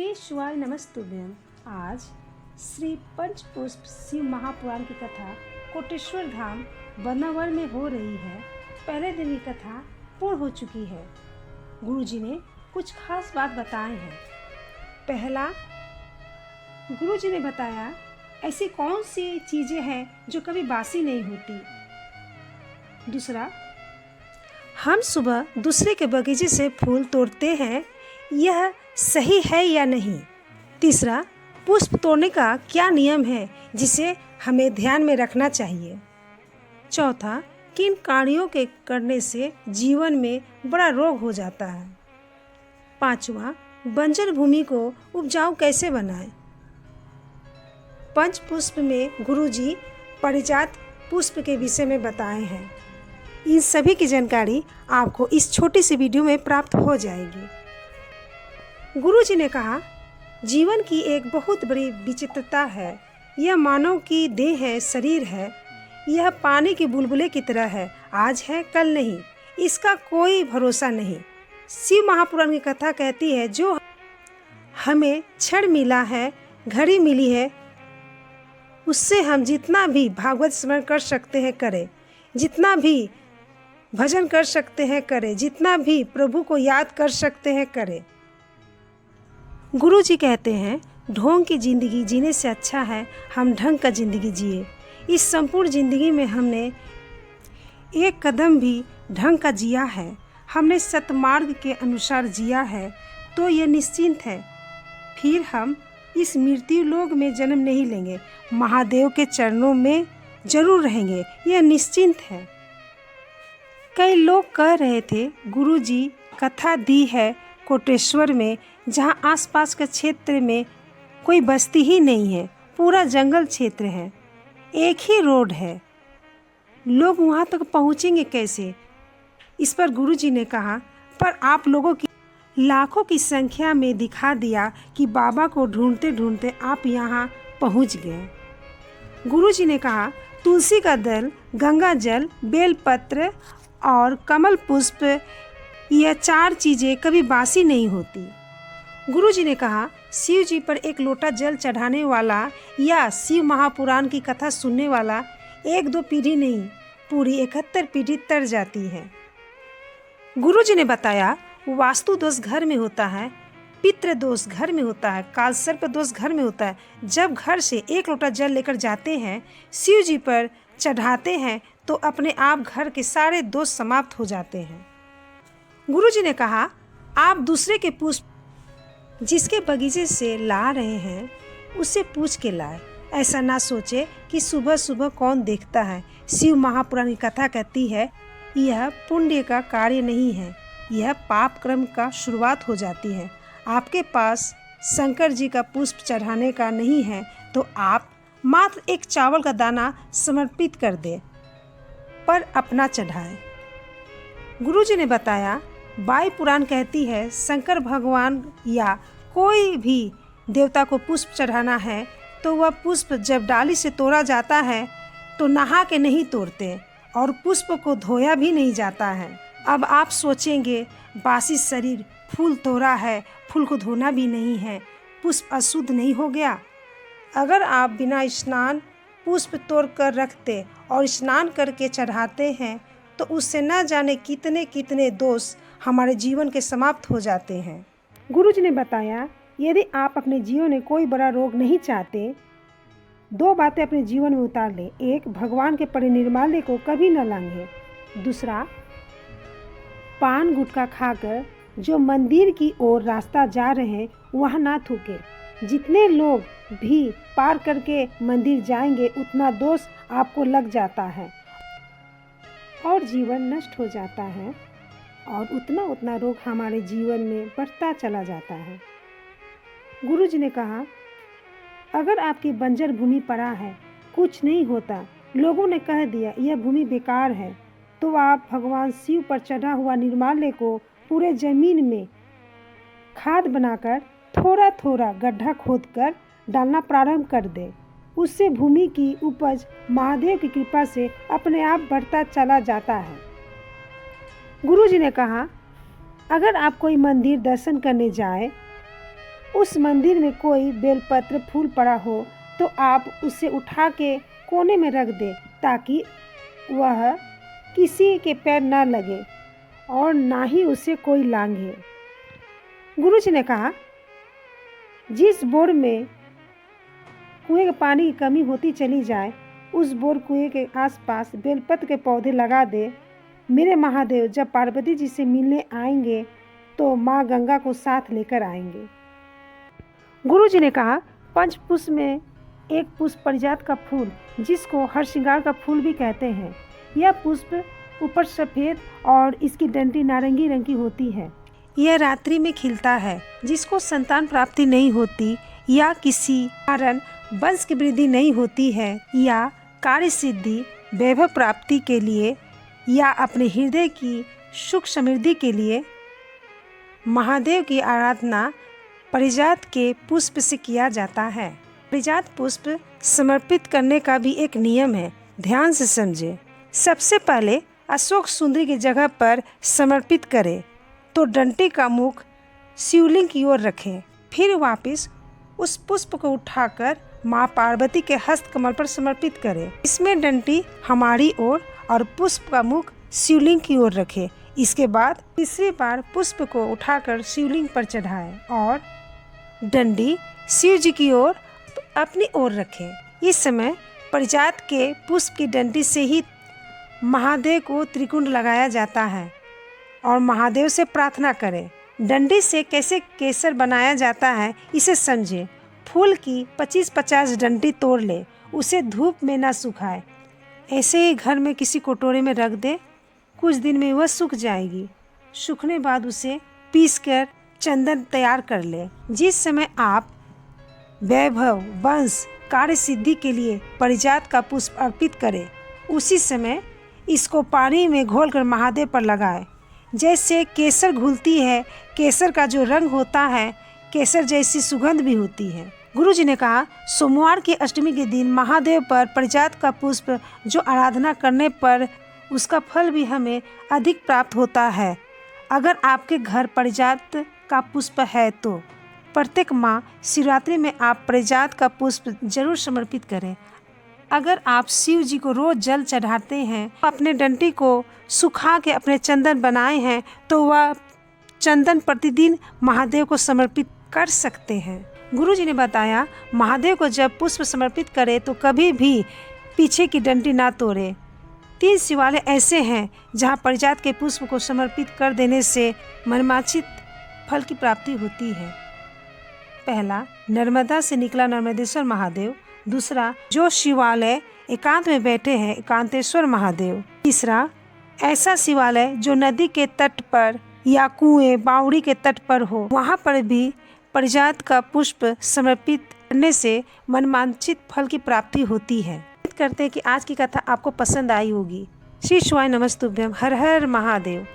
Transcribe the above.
श्री शिवाय नमस्तुभ्यम। आज श्री पंचपुष्प शिव महापुराण की कथा कोटेश्वर धाम बरनावर में हो रही है। पहले दिन की कथा पूर्ण हो चुकी है। गुरुजी ने कुछ खास बात बताए हैं। पहला, गुरुजी ने बताया ऐसी कौन सी चीज़ें हैं जो कभी बासी नहीं होती। दूसरा, हम सुबह दूसरे के बगीचे से फूल तोड़ते हैं, यह सही है या नहीं। तीसरा, पुष्प तोड़ने का क्या नियम है जिसे हमें ध्यान में रखना चाहिए। चौथा, किन कार्यों के करने से जीवन में बड़ा रोग हो जाता है। पांचवा, बंजर भूमि को उपजाऊ कैसे बनाएं। पंचपुष्प में गुरुजी पारिजात पुष्प के विषय में बताए हैं। इन सभी की जानकारी आपको इस छोटी सी वीडियो में प्राप्त हो जाएगी। गुरुजी ने कहा, जीवन की एक बहुत बड़ी विचित्रता है। यह मानव की देह है, शरीर है। यह पानी के बुलबुले की तरह है, आज है कल नहीं। इसका कोई भरोसा नहीं। शिव महापुराण की कथा कहती है, जो हमें क्षण मिला है, घड़ी मिली है, उससे हम जितना भी भागवत स्मरण कर सकते हैं करें, जितना भी भजन कर सकते हैं करें, जितना भी प्रभु को याद कर सकते हैं करें। गुरु जी कहते हैं, ढोंग की ज़िंदगी जीने से अच्छा है हम ढंग का ज़िंदगी जिए। इस संपूर्ण ज़िंदगी में हमने एक कदम भी ढंग का जिया है, हमने सतमार्ग के अनुसार जिया है, तो यह निश्चिंत है फिर हम इस मृत्यु लोक में जन्म नहीं लेंगे, महादेव के चरणों में जरूर रहेंगे, यह निश्चिंत है। कई लोग कह रहे थे, गुरुजी कथा दी है कोटेश्वर में, जहाँ आसपास के क्षेत्र में कोई बस्ती ही नहीं है, पूरा जंगल क्षेत्र है, एक ही रोड है, लोग वहाँ तक पहुँचेंगे कैसे। इस पर गुरुजी ने कहा, पर आप लोगों की लाखों की संख्या में दिखा दिया कि बाबा को ढूंढते ढूंढते आप यहाँ पहुँच गए। गुरुजी ने कहा, तुलसी का दल, गंगा जल, बेलपत्र और कमल पुष्प, यह चार चीज़ें कभी बासी नहीं होती। गुरुजी ने कहा, शिव जी पर एक लोटा जल चढ़ाने वाला या शिव महापुराण की कथा सुनने वाला एक दो पीढ़ी नहीं, पूरी 71 पीढ़ी तर जाती है। गुरुजी ने बताया, वास्तु दोष घर में होता है, पितृ दोष घर में होता है, काल सर्प दोष घर में होता है। जब घर से एक लोटा जल लेकर जाते हैं, शिव जी पर चढ़ाते हैं, तो अपने आप घर के सारे दोष समाप्त हो जाते हैं। गुरुजी ने कहा, आप दूसरे के पुष्प जिसके बगीचे से ला रहे हैं उससे पूछ के लाए। ऐसा ना सोचे कि सुबह सुबह कौन देखता है। शिव महापुराण की कथा कहती है, यह पुण्य का कार्य नहीं है, यह पाप कर्म का शुरुआत हो जाती है। आपके पास शंकर जी का पुष्प चढ़ाने का नहीं है तो आप मात्र एक चावल का दाना समर्पित कर दे, पर अपना चढ़ाएं। गुरुजी ने बताया, वायु पुराण कहती है, शंकर भगवान या कोई भी देवता को पुष्प चढ़ाना है तो वह पुष्प जब डाली से तोड़ा जाता है तो नहा के नहीं तोड़ते और पुष्प को धोया भी नहीं जाता है। अब आप सोचेंगे, बासी शरीर, फूल तोड़ा है, फूल को धोना भी नहीं है, पुष्प अशुद्ध नहीं हो गया। अगर आप बिना स्नान पुष्प तोड़ कर रखते और स्नान करके चढ़ाते हैं तो उससे न जाने कितने कितने दोष हमारे जीवन के समाप्त हो जाते हैं। गुरुजी ने बताया, यदि आप अपने जीवन में कोई बड़ा रोग नहीं चाहते, दो बातें अपने जीवन में उतार लें। एक, भगवान के परिनिर्माल्य को कभी न लांघें। दूसरा, पान गुटखा खाकर जो मंदिर की ओर रास्ता जा रहे हैं वहाँ ना थूकें। जितने लोग भी पार करके मंदिर जाएंगे उतना दोष आपको लग जाता है और जीवन नष्ट हो जाता है और उतना उतना रोग हमारे जीवन में बढ़ता चला जाता है। गुरुजी ने कहा, अगर आपकी बंजर भूमि पड़ा है, कुछ नहीं होता, लोगों ने कह दिया यह भूमि बेकार है, तो आप भगवान शिव पर चढ़ा हुआ निर्माल्य को पूरे जमीन में खाद बनाकर थोड़ा थोड़ा गड्ढा खोदकर डालना प्रारंभ कर दे। उससे भूमि की उपज महादेव की कृपा से अपने आप बढ़ता चला जाता है। गुरुजी ने कहा, अगर आप कोई मंदिर दर्शन करने जाए उस मंदिर में कोई बेलपत्र फूल पड़ा हो तो आप उसे उठा के कोने में रख दें ताकि वह किसी के पैर न लगे और ना ही उसे कोई लांघे। गुरुजी ने कहा, जिस बोर में कुएं के पानी की कमी होती चली जाए उस बोर कुएं के आसपास बेलपत्र के पौधे लगा दे। मेरे महादेव जब पार्वती जी से मिलने आएंगे तो माँ गंगा को साथ लेकर आएंगे। गुरुजी ने कहा, पंचपुष्प में एक पुष्प पारिजात का फूल जिसको हरश्रृंगार का फूल भी कहते हैं। यह पुष्प ऊपर सफ़ेद और इसकी डंडी नारंगी रंग की होती है। यह रात्रि में खिलता है। जिसको संतान प्राप्ति नहीं होती या किसी कारण वंश की वृद्धि नहीं होती है या कार्य सिद्धि वैभव प्राप्ति के लिए या अपने हृदय की सुख समृद्धि के लिए महादेव की आराधना पारिजात के पुष्प से किया जाता है। पारिजात पुष्प समर्पित करने का भी एक नियम है, ध्यान से समझे। सबसे पहले अशोक सुंदरी की जगह पर समर्पित करें तो डंडी का मुख शिवलिंग की ओर रखें। फिर वापस उस पुष्प को उठाकर माँ पार्वती के हस्त कमल पर समर्पित करें। इसमें डंडी हमारी ओर और पुष्प का मुख शिवलिंग की ओर रखें। इसके बाद तीसरी बार पुष्प को उठाकर शिवलिंग पर चढ़ाएं और डंडी शिव जी की ओर अपनी ओर रखें। इस समय पारिजात के पुष्प की डंडी से ही महादेव को त्रिकुंड लगाया जाता है और महादेव से प्रार्थना करें। डंडी से कैसे केसर बनाया जाता है इसे समझें। फूल की 25-50 डंडी तोड़ ले, उसे धूप में ना सुखाए, ऐसे ही घर में किसी कटोरे में रख दे। कुछ दिन में वह सूख जाएगी। सूखने बाद उसे पीसकर चंदन तैयार कर ले। जिस समय आप वैभव वंश कार्य सिद्धि के लिए पारिजात का पुष्प अर्पित करें उसी समय इसको पानी में घोलकर महादेव पर लगाएं। जैसे केसर घुलती है, केसर का जो रंग होता है केसर जैसी सुगंध भी होती है। गुरुजी ने कहा, सोमवार की अष्टमी के दिन महादेव पर पारिजात का पुष्प जो आराधना करने पर उसका फल भी हमें अधिक प्राप्त होता है। अगर आपके घर पारिजात का पुष्प है तो प्रत्येक माह शिवरात्रि में आप पारिजात का पुष्प जरूर समर्पित करें। अगर आप शिव जी को रोज जल चढ़ाते हैं, अपने डंडी को सुखा के अपने चंदन बनाए हैं तो वह चंदन प्रतिदिन महादेव को समर्पित कर सकते हैं। गुरुजी ने बताया, महादेव को जब पुष्प समर्पित करें तो कभी भी पीछे की डंडी ना तोड़े। 3 शिवालय ऐसे हैं जहां पारिजात के पुष्प को समर्पित कर देने से मनमांछित फल की प्राप्ति होती है। पहला, नर्मदा से निकला नर्मदेश्वर महादेव। दूसरा, जो शिवालय एकांत में बैठे हैं एकांतेश्वर महादेव। तीसरा, ऐसा शिवालय जो नदी के तट पर या कुएं बावड़ी के तट पर हो, वहाँ पर भी पारिजात का पुष्प समर्पित करने से मनमांछित फल की प्राप्ति होती है। उम्मीद करते हैं कि आज की कथा आपको पसंद आई होगी। श्री शिवाय नमस्तुभ्यम। हर हर महादेव।